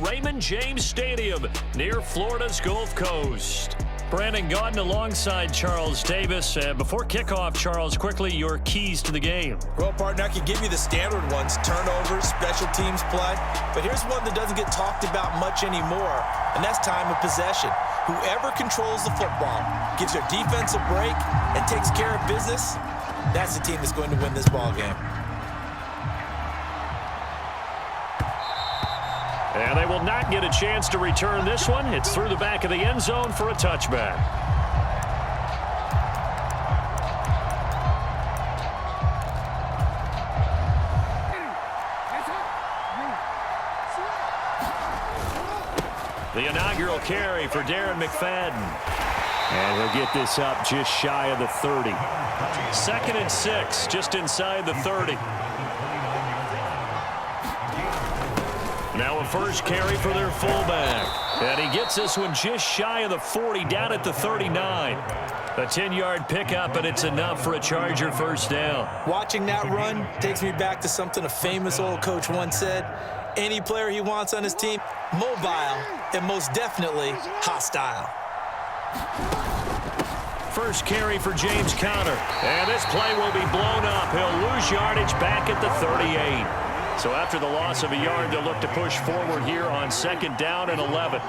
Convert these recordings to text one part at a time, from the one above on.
Raymond James Stadium near Florida's Gulf Coast. Brandon Gaudin alongside Charles Davis. Before kickoff, Charles, quickly your keys to the game. Well, partner, I can give you the standard ones, turnovers, special teams play. But here's one that doesn't get talked about much anymore, and that's time of possession. Whoever controls the football, gives their defense a break, and takes care of business, that's the team that's going to win this ball game. And they will not get a chance to return this one. It's through the back of the end zone for a touchback. The inaugural carry for Darren McFadden. And he'll get this up just shy of the 30. 2nd and 6, just inside the 30. Now a first carry for their fullback. And he gets this one just shy of the 40, down at the 39. A 10-yard pickup, and it's enough for a Charger first down. Watching that run takes me back to something a famous old coach once said. Any player he wants on his team, mobile and most definitely hostile. First carry for James Conner. And this play will be blown up. He'll lose yardage back at the 38. So after the loss of a yard, they'll look to push forward here on 2nd down and 11.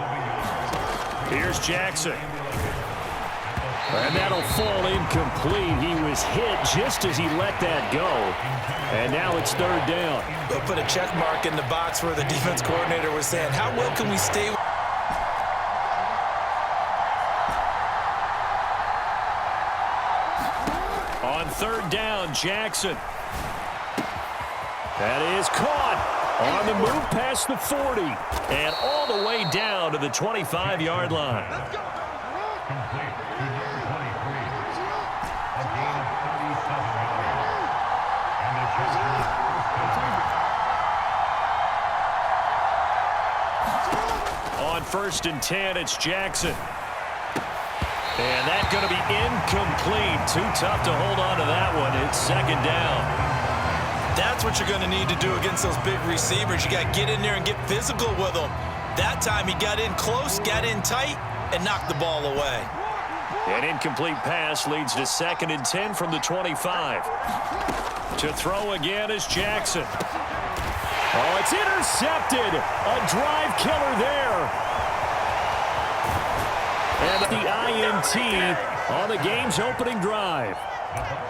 Here's Jackson. And that'll fall incomplete. He was hit just as he let that go. And now it's 3rd down. They'll put a check mark in the box where the defense coordinator was saying, how well can we stay? On 3rd down, Jackson. That is caught on the move past the 40 and all the way down to the 25-yard line. On 1st and 10, it's Jackson. And that's going to be incomplete. Too tough to hold on to that one. It's 2nd down. That's what you're going to need to do against those big receivers. You got to get in there and get physical with them. That time he got in close, got in tight, and knocked the ball away. An incomplete pass leads to 2nd and 10 from the 25. To throw again is Jackson. Oh, it's intercepted. A drive killer there. And the INT on the game's opening drive.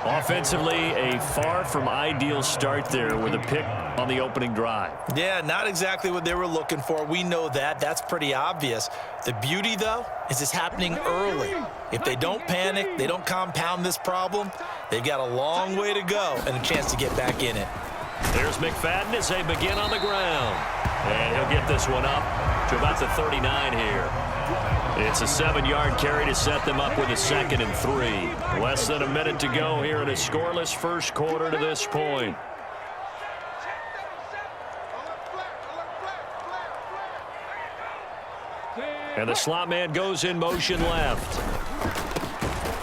Offensively, a far from ideal start there with a pick on the opening drive. Yeah, not exactly what they were looking for. We know that. That's pretty obvious. The beauty, though, is it's happening early. If they don't panic, they don't compound this problem, they've got a long way to go and a chance to get back in it. There's McFadden as they begin on the ground. And he'll get this one up to about the 39 here. It's a 7-yard carry to set them up with a 2nd and 3. Less than a minute to go here in a scoreless first quarter to this point. And the slot man goes in motion left.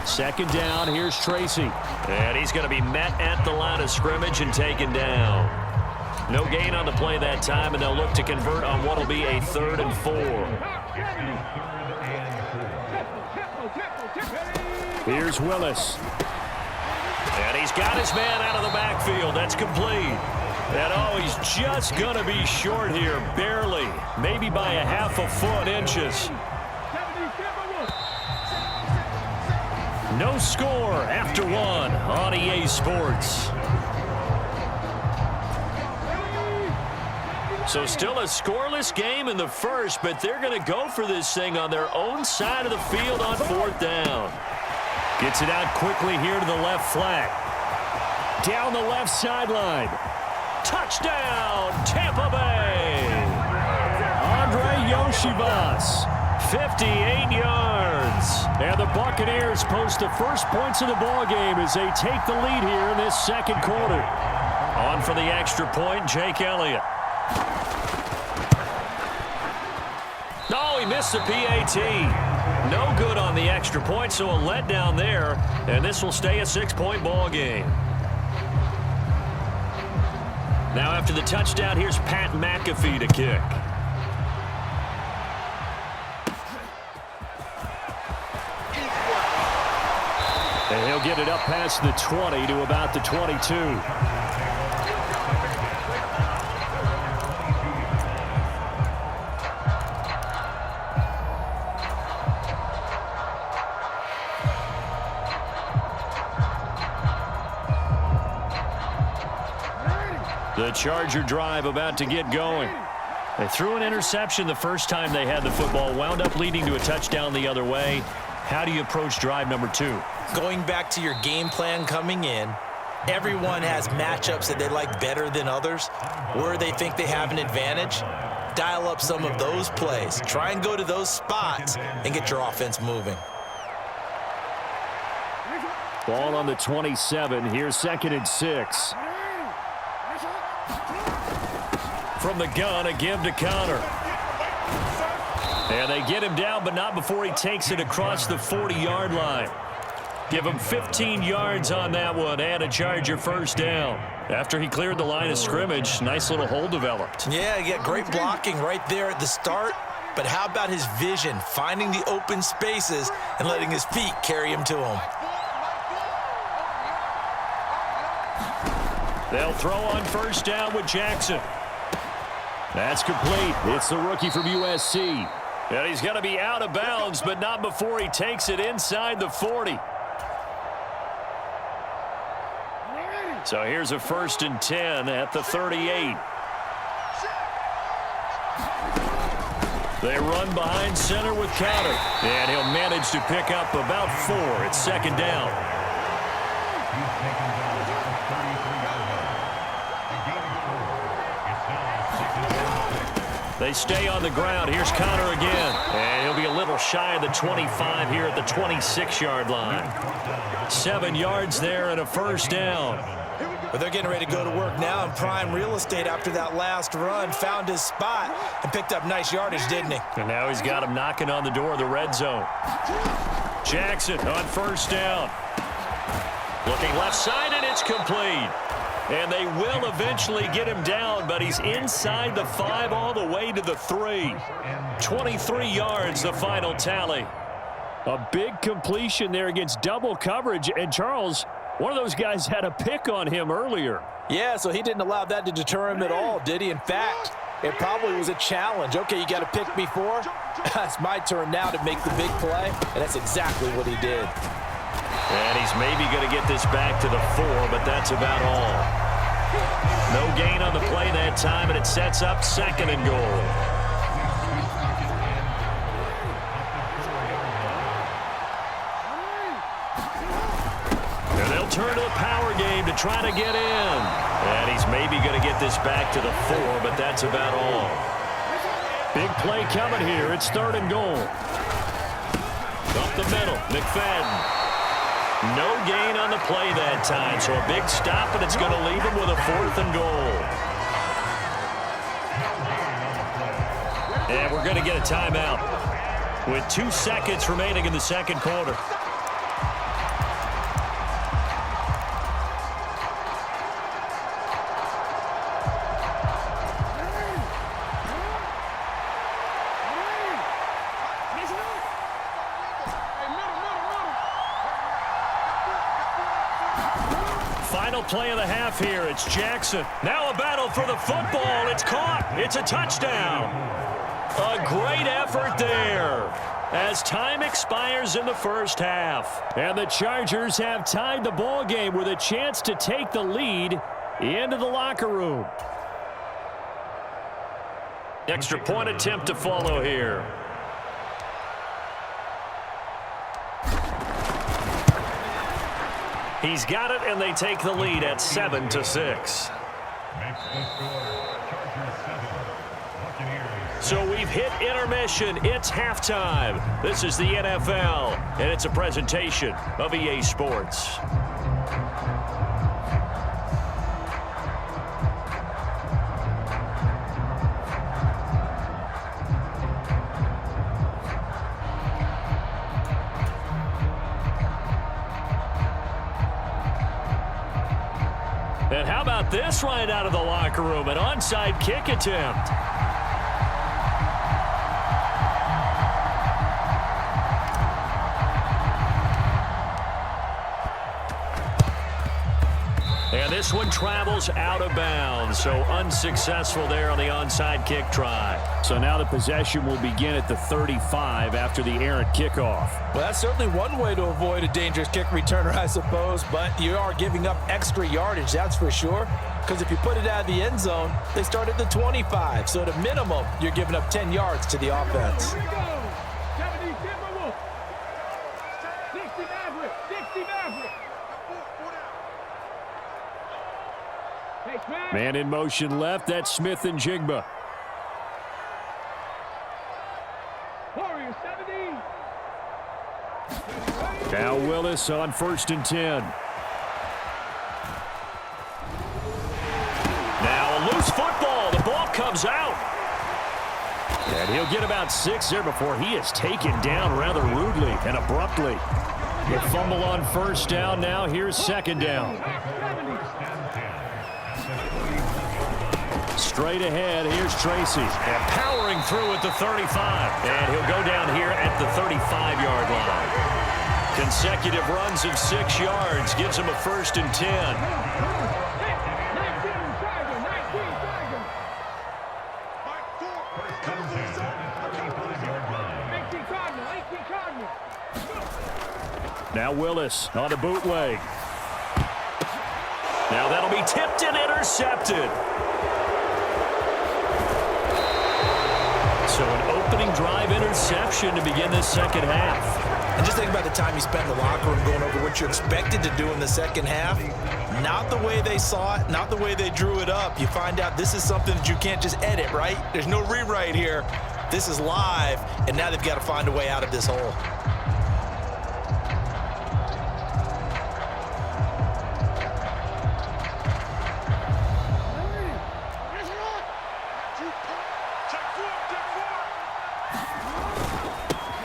2nd down, here's Tracy. And he's going to be met at the line of scrimmage and taken down. No gain on the play that time, and they'll look to convert on what will be a 3rd and 4. Here's Willis. And he's got his man out of the backfield. That's complete. And oh, he's just going to be short here, barely. Maybe by a half a foot, inches. No score after one on EA Sports. So still a scoreless game in the first, but they're going to go for this thing on their own side of the field on 4th down. Gets it out quickly here to the left flat. Down the left sideline. Touchdown, Tampa Bay. Andre Yoshibas, 58 yards. And the Buccaneers post the first points of the ballgame as they take the lead here in this 2nd quarter. On for the extra point, Jake Elliott. No, he missed the PAT. No good on the extra point, so a letdown there. And this will stay a 6-point ball game. Now after the touchdown, here's Pat McAfee to kick. They'll get it up past the 20 to about the 22. The Charger drive about to get going. They threw an interception the first time they had the football, wound up leading to a touchdown the other way. How do you approach drive number 2? Going back to your game plan coming in, everyone has matchups that they like better than others, where they think they have an advantage. Dial up some of those plays. Try and go to those spots and get your offense moving. Ball on the 27. Here's 2nd and 6. From the gun, a give to Connor. And they get him down, but not before he takes it across the 40-yard line. Give him 15 yards on that one and a Charger first down. After he cleared the line of scrimmage, nice little hole developed. Yeah, he got great blocking right there at the start. But how about his vision, finding the open spaces and letting his feet carry him to him? They'll throw on first down with Jackson. That's complete. It's the rookie from USC. And he's going to be out of bounds, but not before he takes it inside the 40. So here's a 1st and 10 at the 38. They run behind center with Connor. And he'll manage to pick up about 4. It's 2nd down. They stay on the ground. Here's Connor again. And he'll be a little shy of the 25 here at the 26-yard line. 7 yards there and a first down. But they're getting ready to go to work now in prime real estate after that last run. Found his spot and picked up nice yardage, didn't he? And now he's got him knocking on the door of the red zone. Jackson on first down. Looking left side, and it's complete. And they will eventually get him down, but he's inside the 5 all the way to the 3. 23 yards, the final tally. A big completion there against double coverage. And Charles, one of those guys had a pick on him earlier. Yeah, so he didn't allow that to deter him at all, did he? In fact, it probably was a challenge. Okay, you got to pick me 4. It's my turn now to make the big play, and that's exactly what he did. And he's maybe going to get this back to the 4, but that's about all. No gain on the play that time, and it sets up 2nd and goal. And they'll turn to the power game to try to get in. And he's maybe going to get this back to the 4, but that's about all. Big play coming here. It's 3rd and goal. Up the middle, McFadden. No gain on the play that time, so a big stop, and it's going to leave him with a 4th and goal. And we're going to get a timeout with 2 seconds remaining in the 2nd quarter. Final play of the half here. It's Jackson. Now a battle for the football. It's caught. It's a touchdown. A great effort there as time expires in the first half. And the Chargers have tied the ball game with a chance to take the lead into the locker room. Extra point attempt to follow here. He's got it, and they take the lead at 7-6. So we've hit intermission. It's halftime. This is the NFL, and it's a presentation of EA Sports. And how about this right out of the locker room? An onside kick attempt. this one travels out of bounds, so unsuccessful there on the onside kick try. So now the possession will begin at the 35 after the errant kickoff. Well, that's certainly one way to avoid a dangerous kick returner, I suppose, but you are giving up extra yardage, that's for sure, because if you put it out of the end zone, they start at the 25, so at a minimum, you're giving up 10 yards to the offense. Man in motion left, that's Smith and Jigba. Now Willis on 1st and 10. Now a loose football. The ball comes out. And he'll get about 6 there before he is taken down rather rudely and abruptly. The fumble on 1st down. Now here's 2nd down. Straight ahead, here's Tracy. And powering through at the 35. And he'll go down here at the 35-yard line. Consecutive runs of 6 yards gives him a 1st and 10. Now Willis on a bootleg. Now that'll be tipped and intercepted. So an opening drive interception to begin this second half. And just think about the time you spent in the locker room going over what you're expected to do in the second half. Not the way they saw it, not the way they drew it up. You find out this is something that you can't just edit, right? There's no rewrite here. This is live, and now they've got to find a way out of this hole.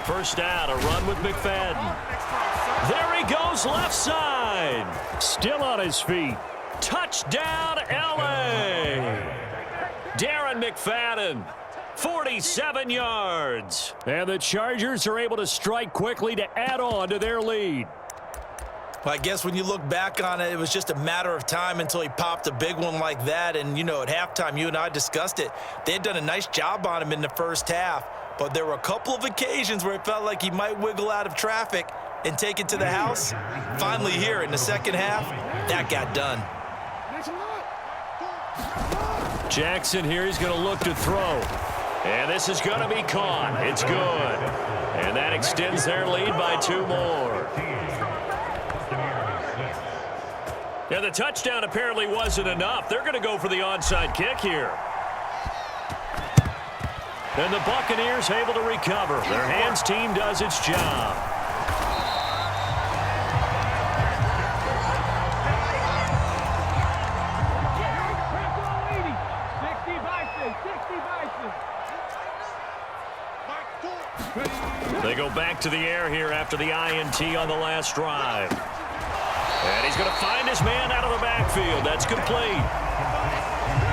First down, a run with McFadden. There he goes, left side. Still on his feet. Touchdown, L.A. Darren McFadden, 47 yards. And the Chargers are able to strike quickly to add on to their lead. Well, I guess when you look back on it, it was just a matter of time until he popped a big one like that. And, you know, at halftime, you and I discussed it. They had done a nice job on him in the first half. But there were a couple of occasions where it felt like he might wiggle out of traffic and take it to the house. Finally here in the second half, that got done. Jackson here, he's going to look to throw. And this is going to be caught. It's good. And that extends their lead by 2 more. Yeah, the touchdown apparently wasn't enough. They're going to go for the onside kick here. And the Buccaneers able to recover. Their hands team does its job. They go back to the air here after the INT on the last drive. And he's going to find his man out of the backfield. That's complete.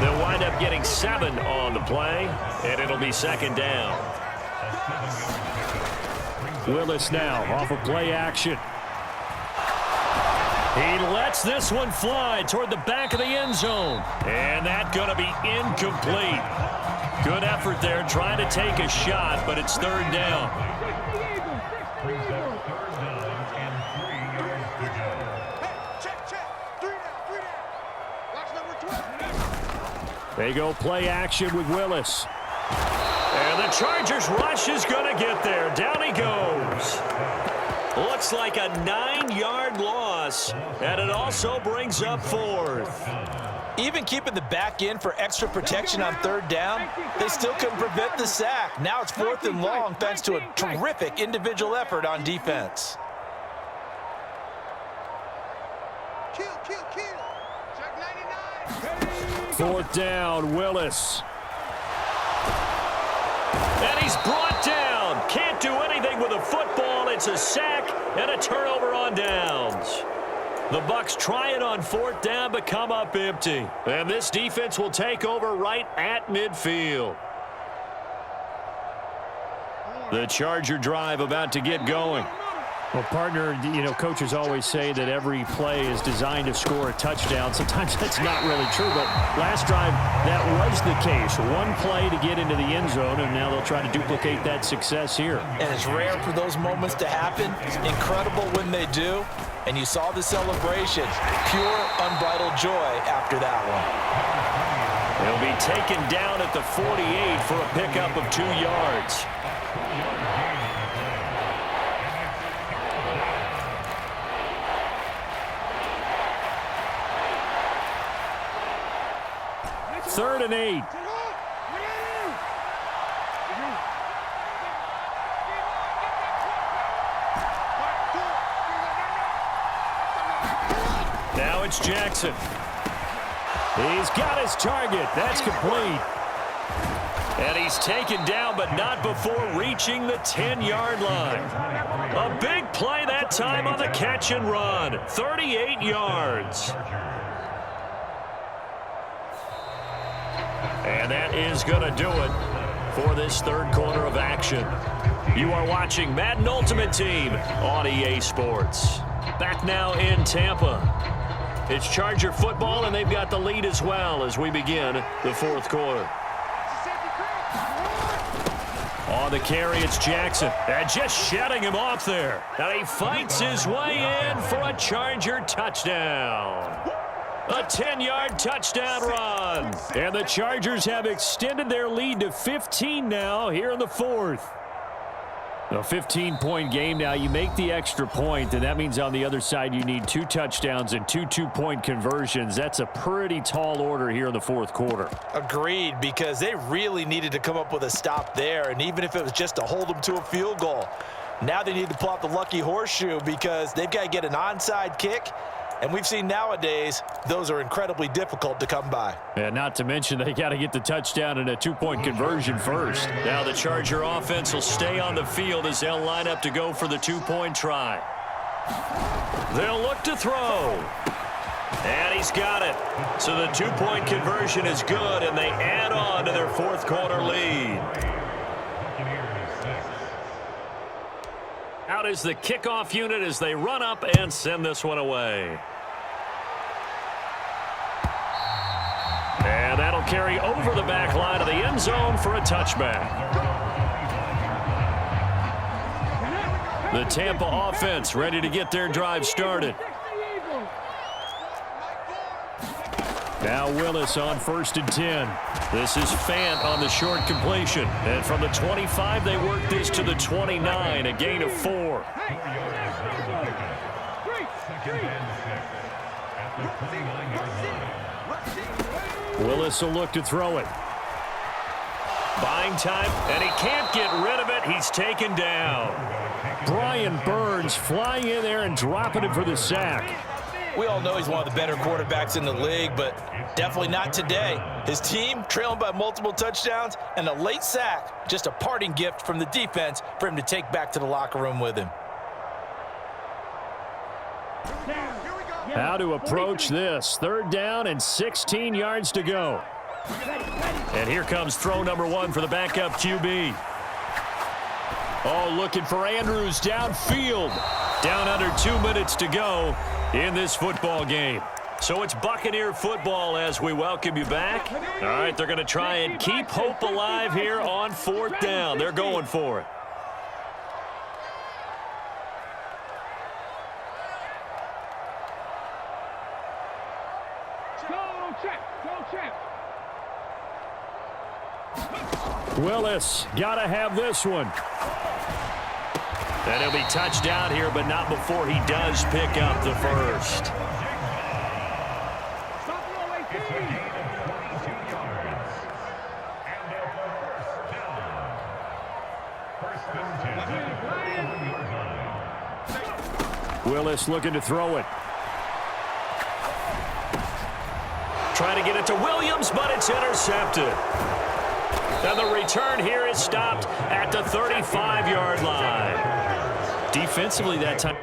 They'll wind up getting 7 on the play, and it'll be 2nd down. Willis now off of play action. He lets this one fly toward the back of the end zone. And that's going to be incomplete. Good effort there trying to take a shot, but it's 3rd down. They go play action with Willis. And the Chargers rush is going to get there. Down he goes. Looks like a 9-yard loss, and it also brings up 4th. Even keeping the back in for extra protection on 3rd down, they still couldn't prevent the sack. Now it's 4th and long thanks to a terrific individual effort on defense. Kill. Check 99. 4th down, Willis. And he's brought down. Can't do anything with a football. It's a sack and a turnover on downs. The Bucs try it on 4th down, but come up empty. And this defense will take over right at midfield. The Charger drive about to get going. Well, partner, coaches always say that every play is designed to score a touchdown. Sometimes that's not really true, but last drive, that was the case. One play to get into the end zone, and now they'll try to duplicate that success here. And it's rare for those moments to happen. Incredible when they do. And you saw the celebration. Pure, unbridled joy after that one. He'll be taken down at the 48 for a pickup of 2 yards. Third and 8. Now it's Jackson. He's got his target. That's complete. And he's taken down, but not before reaching the 10-yard line. A big play that time on the catch and run. 38 yards. And that is going to do it for this third quarter of action. You are watching Madden Ultimate Team on EA Sports. Back now in Tampa. It's Charger football, and they've got the lead as well as we begin the fourth quarter. On the carry, it's Jackson. And just shutting him off there. And he fights his way in for a Charger touchdown. A 10-yard touchdown run. And the Chargers have extended their lead to 15 now here in the fourth. A 15-point game now. You make the extra point, and that means on the other side you need 2 touchdowns and 2 two-point conversions. That's a pretty tall order here in the fourth quarter. Agreed, because they really needed to come up with a stop there, and even if it was just to hold them to a field goal. Now they need to pull out the lucky horseshoe because they've got to get an onside kick. And we've seen nowadays, those are incredibly difficult to come by. And not to mention, they got to get the touchdown and a 2-point conversion first. Now the Charger offense will stay on the field as they'll line up to go for the 2-point try. They'll look to throw. And he's got it. So the 2-point conversion is good, and they add on to their fourth quarter lead. Out is the kickoff unit as they run up and send this one away. And that'll carry over the back line of the end zone for a touchback. The Tampa offense ready to get their drive started. Now Willis on 1st and 10. This is Fant on the short completion. And from the 25, they work this to the 29, a gain of 4. Willis will look to throw it. Buying time, and he can't get rid of it. He's taken down. Brian Burns flying in there and dropping it for the sack. We all know he's one of the better quarterbacks in the league, but definitely not today. His team trailing by multiple touchdowns, and a late sack, just a parting gift from the defense for him to take back to the locker room with him. How to approach this. 3rd down and 16 yards to go. And here comes throw number 1 for the backup QB. Oh, looking for Andrews downfield. Down under 2 minutes to go in this football game. So it's Buccaneer football as we welcome you back. All right, they're going to try and keep hope alive here on 4th down. They're going for it. Willis, got to have this one. And he'll be touched down here, but not before he does pick up the first. Willis looking to throw it. Trying to get it to Williams, but it's intercepted. And the return here is stopped at the 35-yard line. Defensively that time.